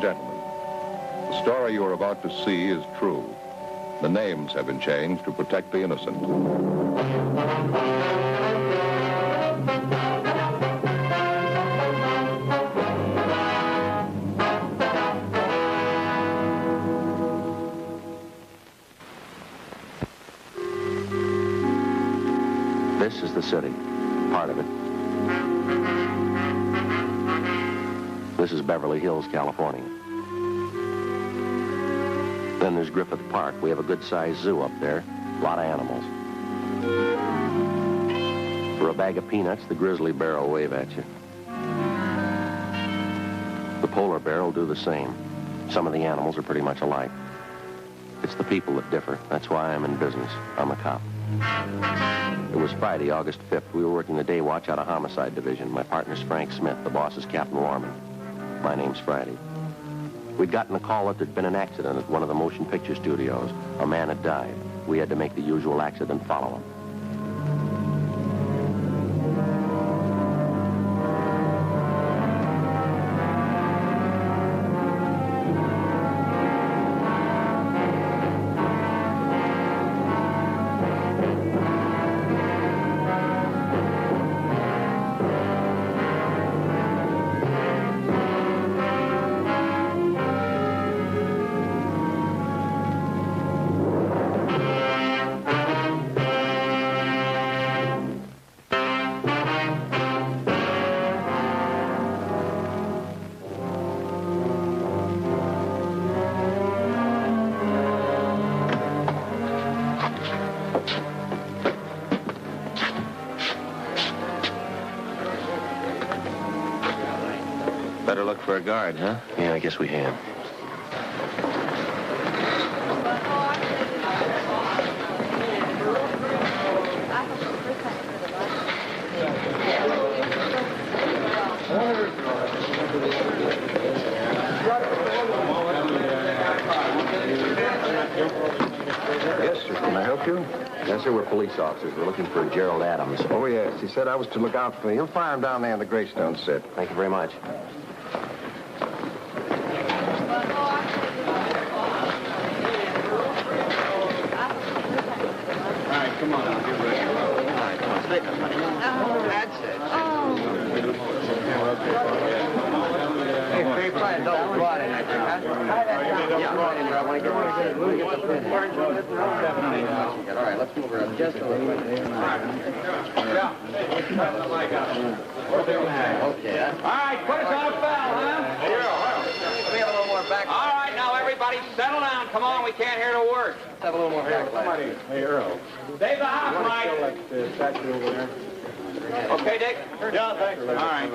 gentlemen, the story you are about to see is true. The names have been changed to protect the innocent. This is the city, part of it. This is Beverly Hills, California. Then there's Griffith Park. We have a good-sized zoo up there. A lot of animals. For a bag of peanuts, the grizzly bear will wave at you. The polar bear will do the same. Some of the animals are pretty much alike. It's the people that differ. That's why I'm in business. I'm a cop. It was Friday, August 5th. We were working the day watch out of Homicide Division. My partner's Frank Smith. The boss is Captain Warman. My name's Friday. We'd gotten a call that there'd been an accident at one of the motion picture studios. A man had died. We had to make the usual accident follow him. Better look for a guard, huh? Yeah, I guess we have. Yes, sir. Can I help you? Yes, sir, we're police officers. We're looking for Gerald Adams. Oh, yes. He said I was to look out for you. He'll fire him down there in the Greystone set. Thank you very much. All right, come on, I'll get ready. All right, come on, stick us, honey. That's it. Hey, try a double broad in, I think, huh? Yeah, right in there. I want to get the pin. All right, let's move her up just a little bit. Yeah. Okay. All right, put us on a foul, huh? We have a little more back. All right, now everybody settle down. Come on, we can't hear the words. Let's have a little more back. Hey, Earl. Save the house, Mike. That statue over there. Okay, Dick? Yeah, thanks. All right.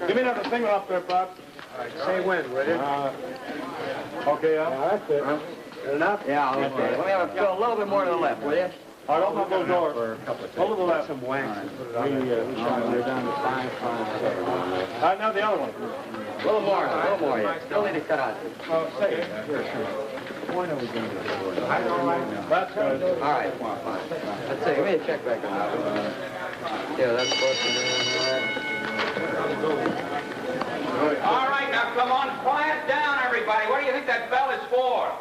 Give me another single up there, Bob. All right, say when, will you? Okay, that's it. Good enough? Yeah, okay. Let me have a little bit more to the left, will you? All right, open up those doors. Over the left. Some wax. We shot her down to 557. All right, now the other one. A little more, yeah. Still need to cut out. Oh, say it. Here, When are we going to do it? I don't know. That's good. All right, fine. Let's see, give me a check back on that one. Yeah, that's supposed to be... All right, now come on, quiet down, everybody. What do you think that bell is for?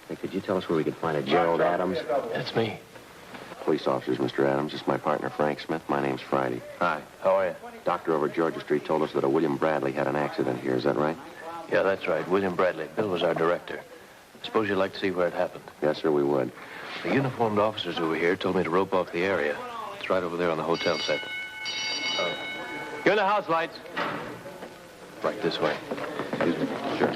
Hey, could you tell us where we could find a Gerald Adams? That's me. Police officers, Mr. Adams. This is my partner, Frank Smith. My name's Friday. Hi, how are you? Doctor over at Georgia Street told us that a William Bradley had an accident here. Is that right? Yeah, that's right. William Bradley. Bill was our director. Suppose you'd like to see where it happened. Yes, sir, we would. The uniformed officers who were here told me to rope off the area. It's right over there on the hotel set. You're in the house lights. Right this way. Excuse me. Sure.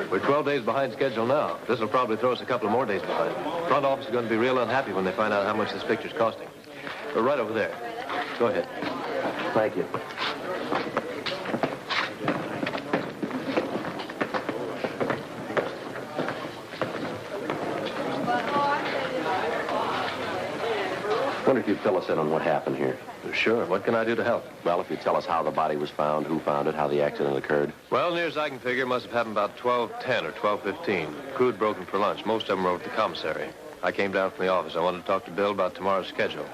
We're 12 days behind schedule now. This will probably throw us a couple of more days behind. Front office is going to be real unhappy when they find out how much this picture's costing. We're right over there. Go ahead. Thank you. wonder if you'd fill us in on what happened here. Sure. What can I do to help? Well, if you tell us how the body was found, who found it, how the accident occurred. Well, near as I can figure, it must have happened about 12:10 or 12:15. Crew had broken for lunch. Most of them were over at the commissary. I came down from the office. I wanted to talk to Bill about tomorrow's schedule.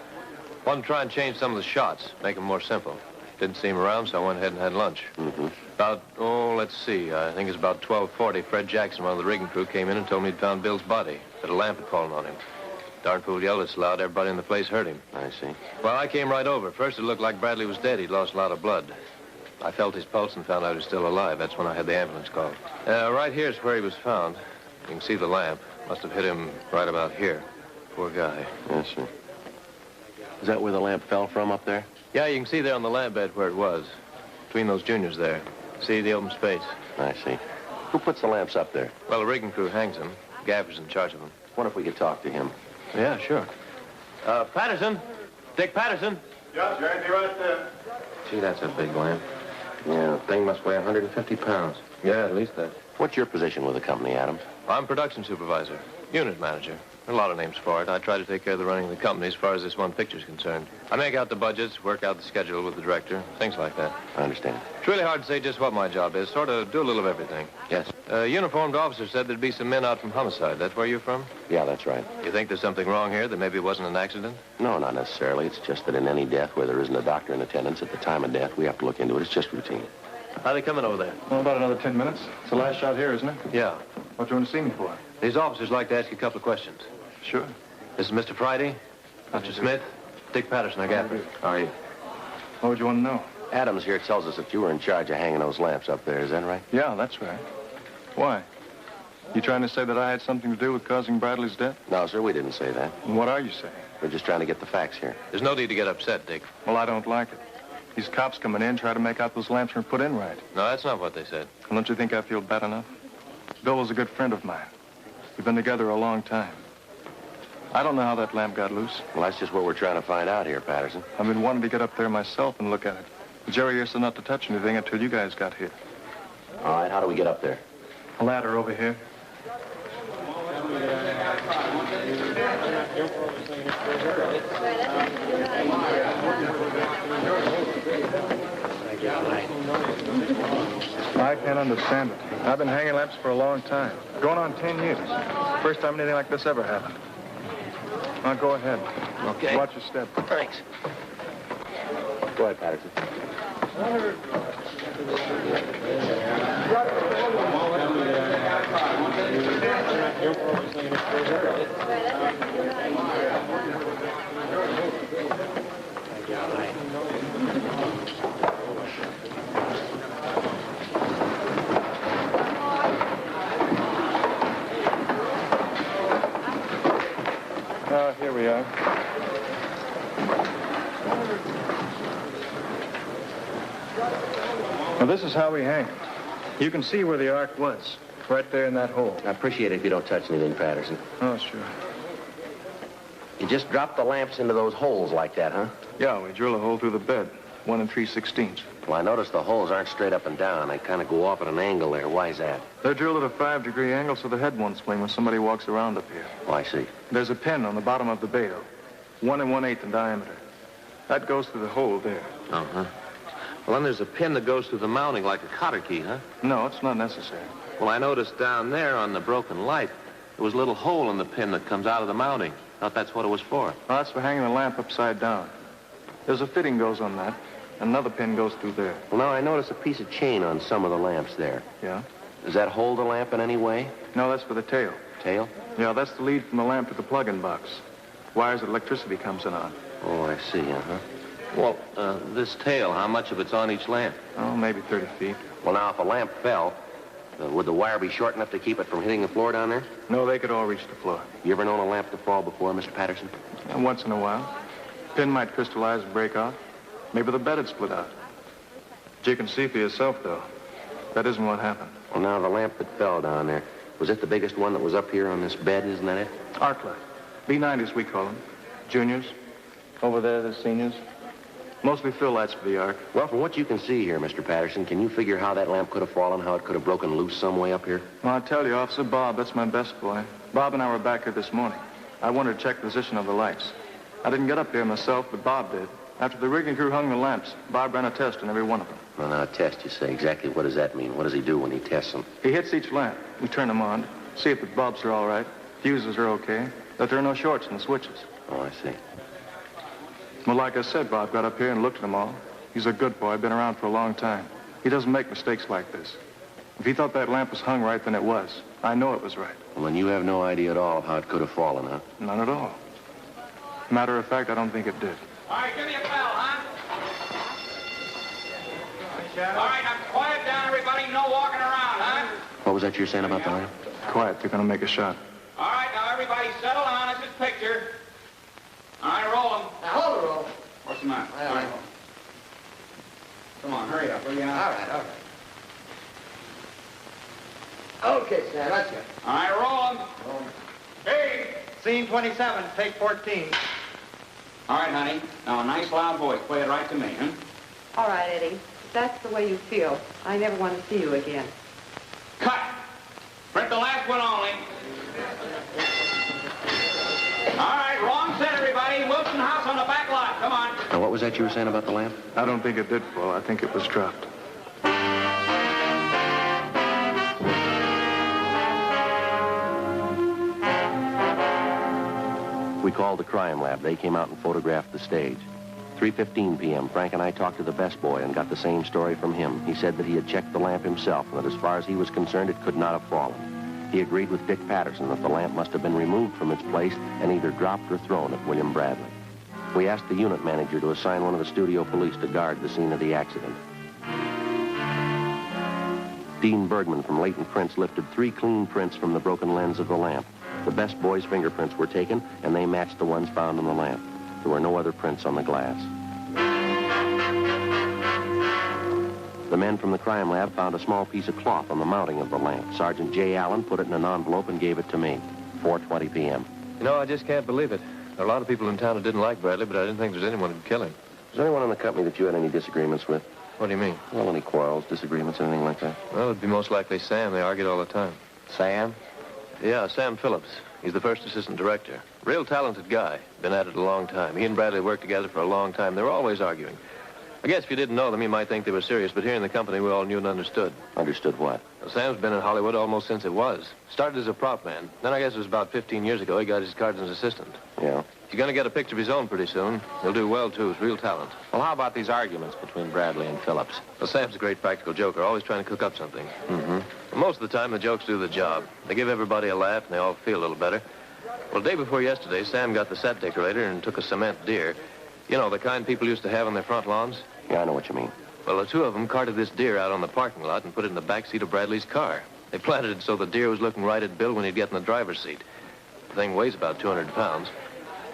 Wanted to try and change some of the shots, make them more simple. Didn't see him around, so I went ahead and had lunch. About, let's see, I think it's about 12:40, Fred Jackson, one of the rigging crew, came in and told me he'd found Bill's body, that a lamp had fallen on him. Darn fool yelled so loud, everybody in the place heard him. I see. Well, I came right over. First, it looked like Bradley was dead. He'd lost a lot of blood. I felt his pulse and found out he was still alive. That's when I had the ambulance called. Right here is where he was found. You can see the lamp. Must have hit him right about here. Poor guy. Yes, sir. Is that where the lamp fell from up there? Yeah, you can see there on the lamp bed where it was. Between those juniors there. See the open space? I see. Who puts the lamps up there? Well, the rigging crew hangs them. Gaffer's in charge of them. Wonder if we could talk to him. Yeah, sure. Patterson. Dick Patterson. Yeah, sir. Be right there. Gee, that's a big lamp. Yeah, the thing must weigh 150 pounds. Yeah, at least that. What's your position with the company, Adams? I'm production supervisor. Unit manager. There are a lot of names for it. I try to take care of the running of the company as far as this one picture's concerned. I make out the budgets, work out the schedule with the director, things like that. I understand. It's really hard to say just what my job is. Sort of do a little of everything. Yes. A uniformed officer said there'd be some men out from homicide. That's where you're from? Yeah, that's right. You think there's something wrong here, that maybe it wasn't an accident? No, not necessarily. It's just that in any death where there isn't a doctor in attendance at the time of death, we have to look into it. It's just routine. How are they coming over there? Well, about another 10 minutes. It's the last shot here, isn't it? Yeah. What do you want to see me for? These officers like to ask you a couple of questions. Sure. This is Mr. Friday, Mr. Smith, Dick Patterson, our gaffer. How are you? What would you want to know? Adams here tells us that you were in charge of hanging those lamps up there. Is that right? Yeah, that's right. Why? You trying to say that I had something to do with causing Bradley's death? No, sir, we didn't say that. And what are you saying? We're just trying to get the facts here. There's no need to get upset, Dick. Well, I don't like it. These cops coming in try to make out those lamps weren't put in right. No, that's not what they said. Well, don't you think I feel bad enough? Bill was a good friend of mine. We've been together a long time. I don't know how that lamp got loose. Well, that's just what we're trying to find out here, Patterson. I've been wanting to get up there myself and look at it. But Jerry here said not to touch anything until you guys got here. All right, how do we get up there? A ladder over here. I can't understand it. I've been hanging lamps for a long time. Going on 10 years. First time anything like this ever happened. Now, go ahead. Okay. Watch your step. Thanks. Go ahead, Patterson. Here we are. Now, this is how we hang it. You can see where the arc was, right there in that hole. I appreciate it if you don't touch anything, Patterson. Oh, sure. You just drop the lamps into those holes like that, huh? Yeah, we drill a hole through the bed, 1 3/16. Well, I noticed the holes aren't straight up and down. They kind of go off at an angle there. Why is that? They're drilled at a 5-degree angle so the head won't spling when somebody walks around up here. Oh, I see. There's a pin on the bottom of the bale, 1 1/8 in diameter. That goes through the hole there. Uh-huh. Well, then there's a pin that goes through the mounting like a cotter key, huh? No, it's not necessary. Well, I noticed down there on the broken light, there was a little hole in the pin that comes out of the mounting. Thought that's what it was for. Well, that's for hanging the lamp upside down. There's a fitting goes on that. Another pin goes through there. Well, now I noticed a piece of chain on some of the lamps there. Yeah? Does that hold the lamp in any way? No, that's for the tail. Tail? Yeah, that's the lead from the lamp to the plug-in box. Wires that electricity comes in on. Oh, I see, uh-huh. Well, this tail, how much of it's on each lamp? Oh, maybe 30 feet. Well, now, if a lamp fell, would the wire be short enough to keep it from hitting the floor down there? No, they could all reach the floor. You ever known a lamp to fall before, Mr. Patterson? And once in a while. Pin might crystallize and break off. Maybe the bed had split out. But you can see for yourself, though. That isn't what happened. Well, now, the lamp that fell down there, was it the biggest one that was up here on this bed, isn't that it? Arc light. B90s, we call them. Juniors. Over there, the seniors. Mostly fill lights for the arc. Well, from what you can see here, Mr. Patterson, can you figure how that lamp could have fallen, how it could have broken loose some way up here? Well, I'll tell you, Officer Bob, that's my best boy. Bob and I were back here this morning. I wanted to check the position of the lights. I didn't get up there myself, but Bob did. After the rigging crew hung the lamps, Bob ran a test on every one of them. Well, now, a test, you say. Exactly what does that mean? What does he do when he tests them? He hits each lamp. We turn them on, see if the bulbs are all right, fuses are okay, that there are no shorts in the switches. Oh, I see. Well, like I said, Bob got up here and looked at them all. He's a good boy, been around for a long time. He doesn't make mistakes like this. If he thought that lamp was hung right, then it was. I know it was right. Well, then you have no idea at all how it could have fallen, huh? None at all. Matter of fact, I don't think it did. All right, give me a bell, huh? All right, now quiet down, everybody. No walking around, huh? What was that you were saying about the lamp? Quiet, they're gonna make a shot. All right, now everybody settle down. This is picture. All right, roll them. Now, hold it, roll. What's the matter? All right. Come on, hurry up, will you? All right. Okay, Sam, let's go. All right, roll them. Hey! Scene 27, take 14. All right, honey. Now, a nice loud voice. Play it right to me, huh? All right, Eddie. If that's the way you feel, I never want to see you again. Cut! Print the last one only. All right, wrong set, everybody. Wilson House on the back lot. Come on. Now, what was that you were saying about the lamp? I don't think it did fall. I think it was dropped. We called the crime lab. They came out and photographed the stage. 3:15 p.m., Frank and I talked to the best boy and got the same story from him. He said that he had checked the lamp himself and that as far as he was concerned, it could not have fallen. He agreed with Dick Patterson that the lamp must have been removed from its place and either dropped or thrown at William Bradley. We asked the unit manager to assign one of the studio police to guard the scene of the accident. Dean Bergman from Leighton Prints lifted 3 clean prints from the broken lens of the lamp. The best boy's fingerprints were taken, and they matched the ones found on the lamp. There were no other prints on the glass. The men from the crime lab found a small piece of cloth on the mounting of the lamp. Sergeant J. Allen put it in an envelope and gave it to me. 4:20 p.m. You know, I just can't believe it. There are a lot of people in town who didn't like Bradley, but I didn't think there was anyone who'd kill him. Was there anyone in the company that you had any disagreements with? What do you mean? Well, any quarrels, disagreements, anything like that? Well, it'd be most likely Sam. They argued all the time. Sam? Yeah, Sam Phillips. He's the first assistant director. Real talented guy. Been at it a long time. He and Bradley worked together for a long time. They were always arguing. I guess if you didn't know them, you might think they were serious, but here in the company, we all knew and understood. Understood what? Well, Sam's been in Hollywood almost since it was. Started as a prop man. Then I guess it was about 15 years ago, he got his card as assistant. Yeah. He's going to get a picture of his own pretty soon. He'll do well, too. He's real talent. Well, how about these arguments between Bradley and Phillips? Well, Sam's a great practical joker, always trying to cook up something. Mm-hmm. Well, most of the time, the jokes do the job. They give everybody a laugh, and they all feel a little better. Well, the day before yesterday, Sam got the set decorator and took a cement deer. You know, the kind people used to have on their front lawns? Yeah, I know what you mean. Well, the 2 of them carted this deer out on the parking lot and put it in the back seat of Bradley's car. They planted it so the deer was looking right at Bill when he'd get in the driver's seat. The thing weighs about 200 pounds.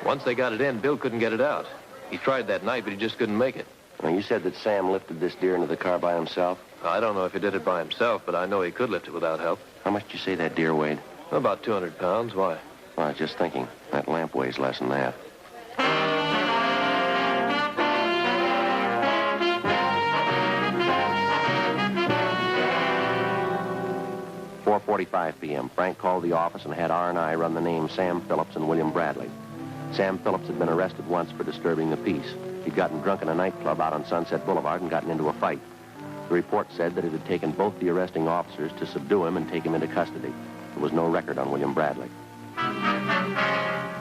Once they got it in, Bill couldn't get it out. He tried that night, but he just couldn't make it. Now, you said that Sam lifted this deer into the car by himself? I don't know if he did it by himself, but I know he could lift it without help. How much did you say that deer weighed? About 200 pounds. Why? Well, I was just thinking. That lamp weighs less than that. 4:45 p.m. Frank called the office and had R&I run the names Sam Phillips and William Bradley. Sam Phillips had been arrested once for disturbing the peace. He'd gotten drunk in a nightclub out on Sunset Boulevard and gotten into a fight. The report said that it had taken both the arresting officers to subdue him and take him into custody. There was no record on William Bradley.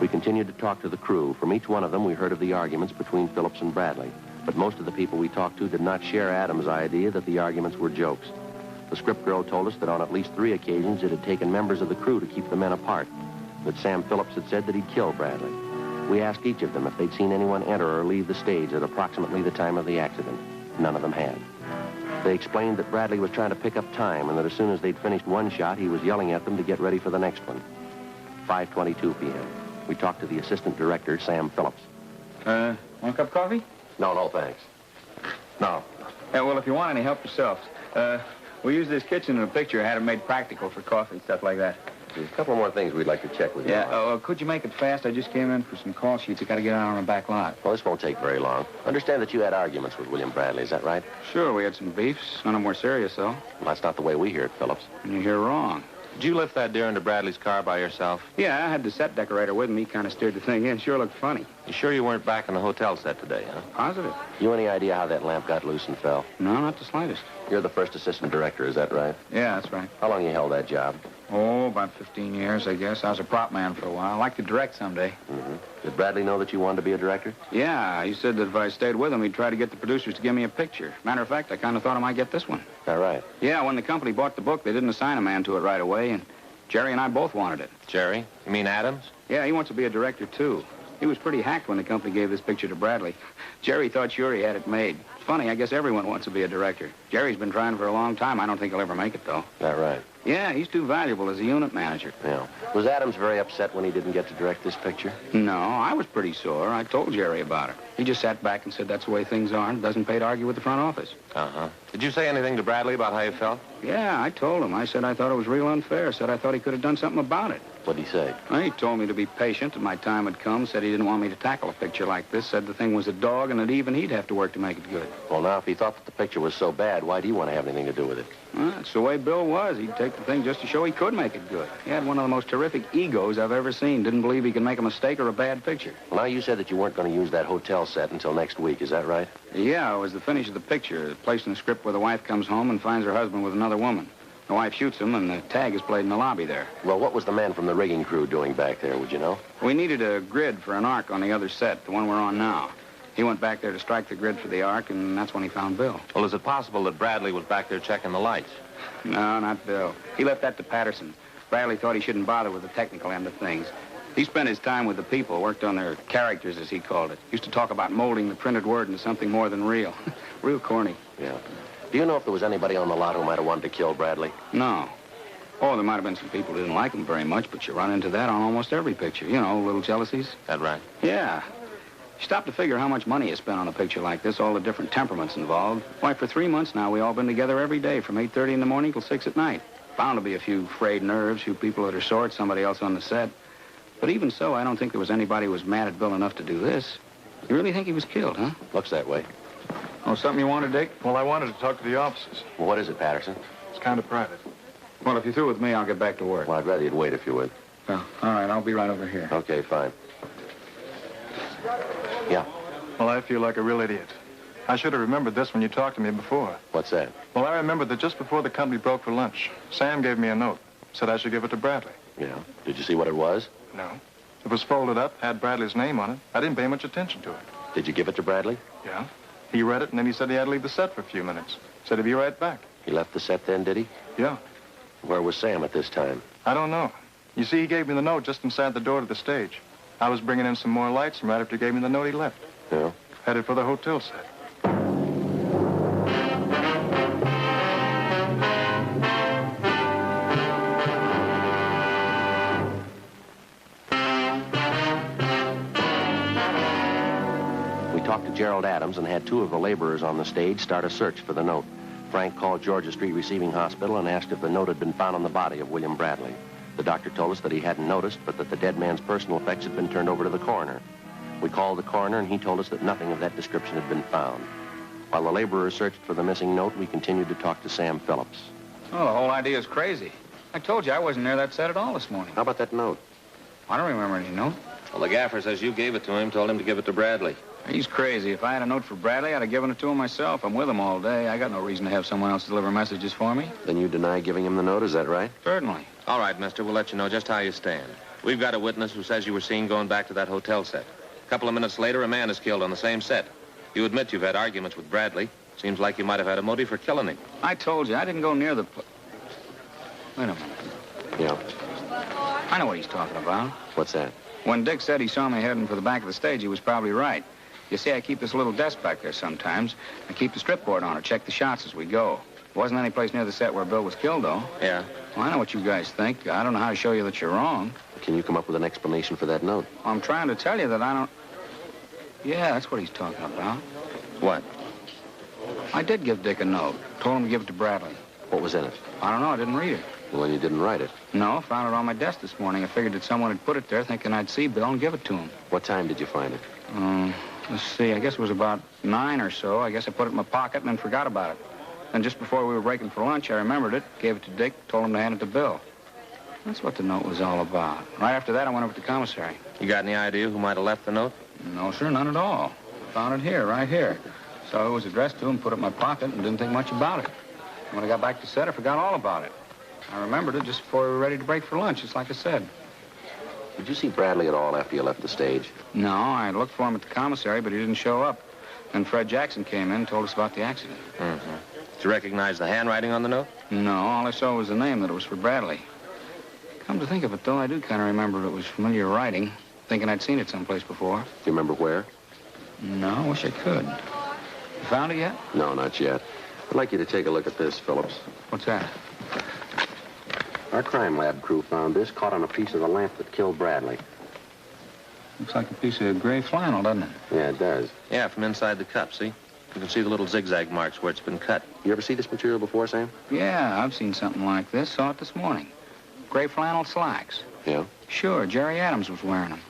We continued to talk to the crew. From each one of them, we heard of the arguments between Phillips and Bradley. But most of the people we talked to did not share Adams' idea that the arguments were jokes. The script girl told us that on at least 3 occasions it had taken members of the crew to keep the men apart. That Sam Phillips had said that he'd killed Bradley. We asked each of them if they'd seen anyone enter or leave the stage at approximately the time of the accident. None of them had. They explained that Bradley was trying to pick up time and that as soon as they'd finished one shot, he was yelling at them to get ready for the next one. 5:22 p.m. We talked to the assistant director, Sam Phillips. Want a cup of coffee? No, thanks. No. Yeah, well, if you want any, help yourselves. We used this kitchen in a picture, had it made practical for coffee and stuff like that. There's a couple more things we'd like to check with you. Yeah, could you make it fast? I just came in for some call sheets. I got to get out on the back lot. Well, this won't take very long. Understand that you had arguments with William Bradley, is that right? Sure, we had some beefs. None of them were serious, though. Well, that's not the way we hear it, Phillips. And you hear wrong. Did you lift that deer into Bradley's car by yourself? Yeah, I had the set decorator with me. He kind of steered the thing in. Sure looked funny. You sure you weren't back in the hotel set today, huh? Positive. You any idea how that lamp got loose and fell? No, not the slightest. You're the first assistant director, is that right? Yeah, that's right. How long you held that job? Oh, about 15 years, I guess. I was a prop man for a while. I'd like to direct someday. Mm-hmm. Did Bradley know that you wanted to be a director? Yeah, he said that if I stayed with him, he'd try to get the producers to give me a picture. Matter of fact, I kind of thought I might get this one. Is that right? Yeah, when the company bought the book, they didn't assign a man to it right away, and Jerry and I both wanted it. Jerry? You mean Adams? Yeah, he wants to be a director, too. He was pretty hacked when the company gave this picture to Bradley. Jerry thought sure he had it made. It's funny, I guess everyone wants to be a director. Jerry's been trying for a long time. I don't think he'll ever make it, though. Is that right? Yeah, he's too valuable as a unit manager. Yeah. Was Adams very upset when he didn't get to direct this picture? No, I was pretty sore. I told Jerry about it. He just sat back and said that's the way things are and doesn't pay to argue with the front office. Uh-huh. Did you say anything to Bradley about how you felt? Yeah, I told him. I said I thought it was real unfair. Said I thought he could have done something about it. What'd he say? Well, he told me to be patient and my time had come. Said he didn't want me to tackle a picture like this. Said the thing was a dog and that even he'd have to work to make it good. Well, now, if he thought that the picture was so bad, why do you want to have anything to do with it? Well, that's the way Bill was. He'd take the thing just to show he could make it good. He had one of the most terrific egos I've ever seen. Didn't believe he could make a mistake or a bad picture. Well, now, you said that you weren't going to use that hotel set until next week. Is that right? Yeah, it was the finish of the picture. Placed in the script where the wife comes home and finds her husband with another woman. The wife shoots him, and the tag is played in the lobby there. Well, what was the man from the rigging crew doing back there, would you know? We needed a grid for an arc on the other set, the one we're on now. He went back there to strike the grid for the arc, and that's when he found Bill. Well, is it possible that Bradley was back there checking the lights? No, not Bill. He left that to Patterson. Bradley thought he shouldn't bother with the technical end of things. He spent his time with the people, worked on their characters, as he called it. Used to talk about molding the printed word into something more than real. Real corny. Yeah. Do you know if there was anybody on the lot who might have wanted to kill Bradley? No. Oh, there might have been some people who didn't like him very much, but you run into that on almost every picture. You know, little jealousies. That right? Yeah. You stop to figure how much money is spent on a picture like this, all the different temperaments involved. Why, for 3 months now, we all been together every day from 8:30 in the morning till 6 at night. Bound to be a few frayed nerves, few people that are sore at somebody else on the set. But even so, I don't think there was anybody who was mad at Bill enough to do this. You really think he was killed, huh? Looks that way. Oh, something you wanted, Dick? Well, I wanted to talk to the officers. Well, what is it, Patterson? It's kind of private. Well, if you're through with me, I'll get back to work. Well, I'd rather you'd wait if you would. Well, all right, I'll be right over here. Okay, fine. Yeah. Well, I feel like a real idiot. I should have remembered this when you talked to me before. What's that? Well, I remembered that just before the company broke for lunch, Sam gave me a note. Said I should give it to Bradley. Yeah. Did you see what it was? No. It was folded up, had Bradley's name on it. I didn't pay much attention to it. Did you give it to Bradley? Yeah. He read it, and then he said he had to leave the set for a few minutes. Said he'd be right back. He left the set then, did he? Yeah. Where was Sam at this time? I don't know. You see, he gave me the note just inside the door to the stage. I was bringing in some more lights, and right after he gave me the note, he left. Yeah. Headed for the hotel set. Talked to Gerald Adams and had 2 of the laborers on the stage start a search for the note. Frank called Georgia Street Receiving Hospital and asked if the note had been found on the body of William Bradley. The doctor told us that he hadn't noticed, but that the dead man's personal effects had been turned over to the coroner. We called the coroner, and he told us that nothing of that description had been found. While the laborers searched for the missing note, we continued to talk to Sam Phillips. Oh, the whole idea is crazy. I told you I wasn't near that set at all this morning. How about that note? I don't remember any note. Well, the gaffer says you gave it to him, told him to give it to Bradley. He's crazy. If I had a note for Bradley, I'd have given it to him myself. I'm with him all day. I got no reason to have someone else deliver messages for me. Then you deny giving him the note, is that right? Certainly. All right, mister, we'll let you know just how you stand. We've got a witness who says you were seen going back to that hotel set. A couple of minutes later, a man is killed on the same set. You admit you've had arguments with Bradley. Seems like you might have had a motive for killing him. I told you, I didn't go near the... Wait a minute. Yeah. I know what he's talking about. What's that? When Dick said he saw me heading for the back of the stage, he was probably right. You see, I keep this little desk back there sometimes. I keep the strip board on it, check the shots as we go. Wasn't any place near the set where Bill was killed, though. Yeah. Well, I know what you guys think. I don't know how to show you that you're wrong. Can you come up with an explanation for that note? I'm trying to tell you that I don't... Yeah, that's what he's talking about. What? I did give Dick a note. Told him to give it to Bradley. What was in it? I don't know. I didn't read it. Well, then you didn't write it. No, found it on my desk this morning. I figured that someone had put it there thinking I'd see Bill and give it to him. What time did you find it? Let's see. I guess it was about 9 or so. I guess I put it in my pocket and then forgot about it. And just before we were breaking for lunch, I remembered it, gave it to Dick, told him to hand it to Bill. That's what the note was all about. Right after that, I went over to the commissary. You got any idea who might have left the note? No, sir, none at all. Found it here, right here. So it was addressed to him, put it in my pocket, and didn't think much about it. And when I got back to set, I forgot all about it. I remembered it just before we were ready to break for lunch, just like I said. Did you see Bradley at all after you left the stage? No, I looked for him at the commissary, but he didn't show up. Then Fred Jackson came in and told us about the accident. Mm-hmm. Did you recognize the handwriting on the note? No, all I saw was the name, that it was for Bradley. Come to think of it, though, I do kind of remember it was familiar writing, thinking I'd seen it someplace before. Do you remember where? No, I wish I could. You found it yet? No, not yet. I'd like you to take a look at this, Phillips. What's that? Our crime lab crew found this caught on a piece of the lamp that killed Bradley. Looks like a piece of gray flannel, doesn't it? Yeah, it does. Yeah, from inside the cup, see? You can see the little zigzag marks where it's been cut. You ever see this material before, Sam? Yeah, I've seen something like this. Saw it this morning. Gray flannel slacks. Yeah? Sure, Jerry Adams was wearing them.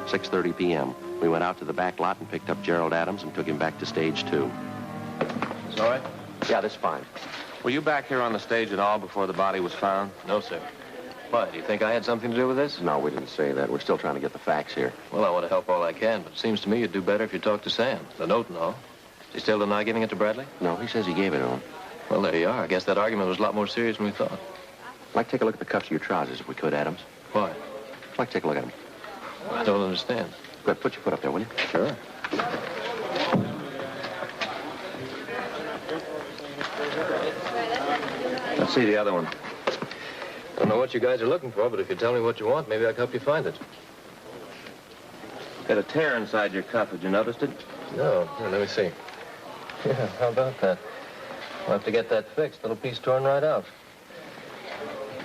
6:30 p.m. We went out to the back lot and picked up Gerald Adams and took him back to stage 2. Is all right? Yeah, that's fine. Were you back here on the stage at all before the body was found? No, sir. Why, do you think I had something to do with this? No, we didn't say that. We're still trying to get the facts here. Well, I want to help all I can, but it seems to me you'd do better if you talked to Sam. The note and all. Does he still deny giving it to Bradley? No, he says he gave it to him. Well, there you are. I guess that argument was a lot more serious than we thought. I'd like to take a look at the cuffs of your trousers, if we could, Adams. Why? I'd like to take a look at them. I don't understand. Good. Put your foot up there, will you? Sure. Let's see the other one. I don't know what you guys are looking for, but if you tell me what you want, maybe I can help you find it. Got a tear inside your cuff. Had you noticed it? No. Here, let me see. Yeah, how about that? I'll have to get that fixed. Little piece torn right out.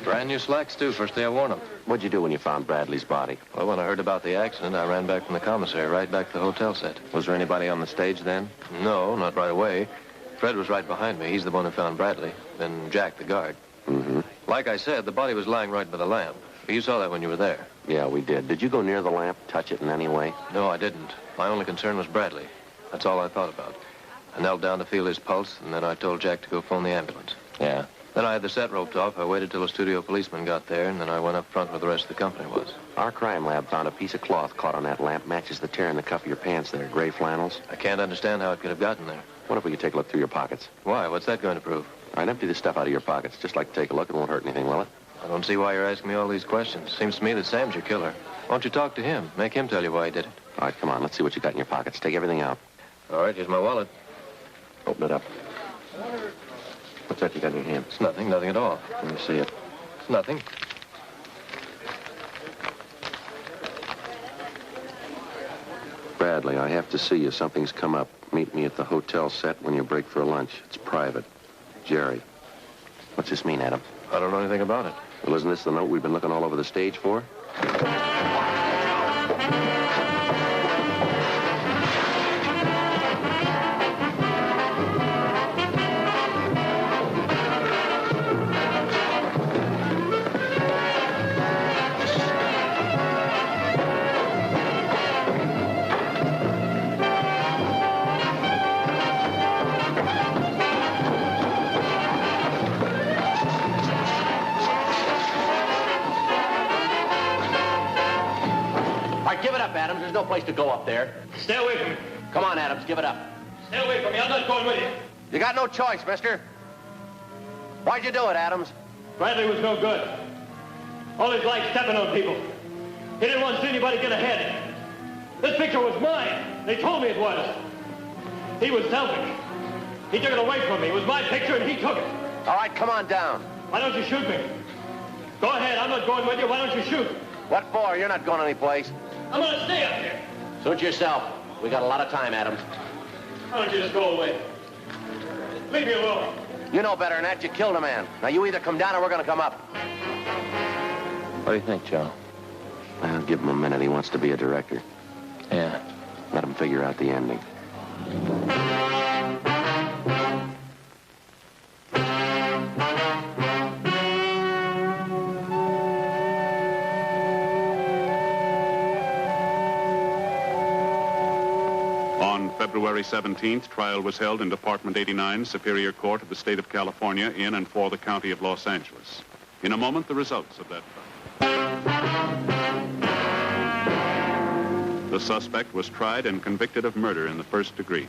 Brand new slacks, too. First day I worn them. What'd you do when you found Bradley's body? Well, when I heard about the accident, I ran back from the commissary, right back to the hotel set. Was there anybody on the stage then? No, not right away. Fred was right behind me. He's the one who found Bradley. Then Jack, the guard. Mm-hmm. Like I said, the body was lying right by the lamp. You saw that when you were there. Yeah, we did. Did you go near the lamp, touch it in any way? No, I didn't. My only concern was Bradley. That's all I thought about. I knelt down to feel his pulse, and then I told Jack to go phone the ambulance. Yeah. Then I had the set roped off. I waited till a studio policeman got there, and then I went up front where the rest of the company was. Our crime lab found a piece of cloth caught on that lamp. Matches the tear in the cuff of your pants there. Gray flannels. I can't understand how it could have gotten there. What if we could take a look through your pockets? Why? What's that going to prove? All right, empty the stuff out of your pockets. Just like to take a look. It won't hurt anything, will it? I don't see why you're asking me all these questions. Seems to me that Sam's your killer. Why don't you talk to him? Make him tell you why he did it. All right, come on. Let's see what you got in your pockets. Take everything out. All right, here's my wallet. Open it up. What's that you got in your hand? It's nothing. Nothing at all. Let me see it. It's nothing. Bradley, I have to see you. Something's come up. Meet me at the hotel set when you break for lunch. It's private. Jerry. What's this mean, Adam? I don't know anything about it. Well, isn't this the note we've been looking all over the stage for? Give it up, Adams. There's no place to go up there. Stay away from me. Come on, Adams. Give it up. Stay away from me. I'm not going with you. You got no choice, mister. Why'd you do it, Adams? Bradley was no good. All his life stepping on people. He didn't want to see anybody get ahead. This picture was mine. They told me it was. He was selfish. He took it away from me. It was my picture, and he took it. All right, come on down. Why don't you shoot me? Go ahead. I'm not going with you. Why don't you shoot? What for? You're not going anyplace. I'm going to stay up here. Suit yourself. We got a lot of time, Adams. Why don't you just go away? Leave me alone. You know better than that. You killed a man. Now, you either come down or we're going to come up. What do you think, Joe? I'll give him a minute. He wants to be a director. Yeah. Let him figure out the ending. On February 17th, trial was held in Department 89, Superior Court of the State of California, in and for the County of Los Angeles. In a moment, the results of that trial. The suspect was tried and convicted of murder in the first degree.